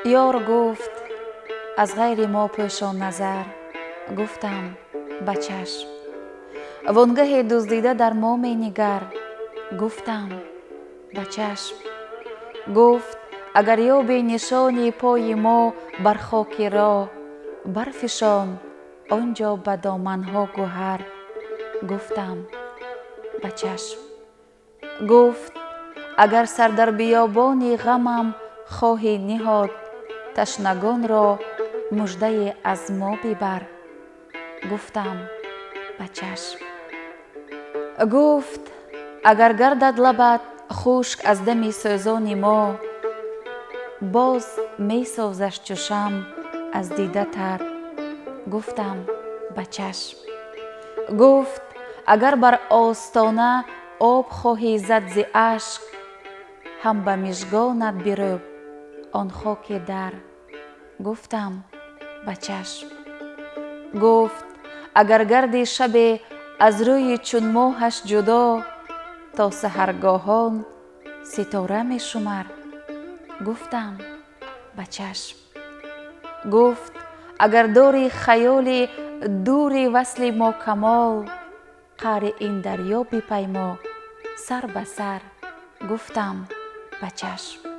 یار گفت از غیر ما پوشان نظر. گفتم به چشم. وانگه دزدیده در ما می نگر. گفتم به چشم. گفت اگر یابی نشانی پای ما بر خاک راه، برفشان آنجا به دامنها گوهر. گفتم به چشم. گفت اگر سر در بیابان غمم خواهی نهاد، تشنگان را مژده از ما ببر. گفتم به چشم. گفت اگر گردد لبت خشک از دم سوزان ما، باز می سازش چو شمع از دیده تر. گفتم به چشم. گفت اگر بر آستانه آب خواهی زد ز اشک، هم به مژگانت بروب آن خاک در. گفتم به چشم. گفت اگر گردی شب از روی چون ماهش جدا، تا سحرگاهان ستاره می شمر. گفتم به چشم. گفت اگر داری خیال دوری وصل ما کمال، قعر این دریا بپیما سر به سر. گفتم به چشم.